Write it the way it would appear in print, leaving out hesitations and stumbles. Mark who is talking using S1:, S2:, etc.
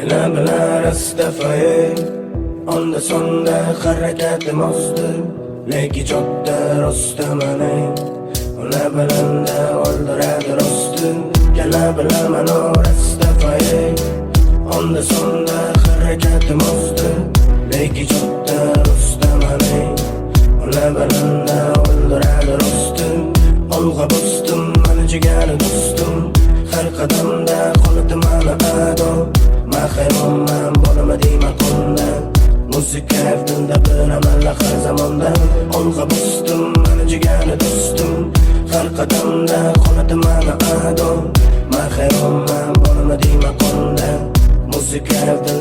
S1: Kelabilar astafay onda sonda harakatim ozdi lekin jodda rostamaning ona bilanda o'ldiradi rosti kelabilar manor astafay onda sonda harakatim ozdi lekin jodda rostamaning ona bilanda o'ldiradi rosti olg'a bosdim mani jigari do'stim har qadamda qoladi mana ado Mahayronman bo'lma deyman qonda Muzika evdinda biraman har zamonda Olg'a bosdim mani jigari do'stim har qadamda qoladi mana ado Mahayronman bo'lma deyman qonda Muzika evdinda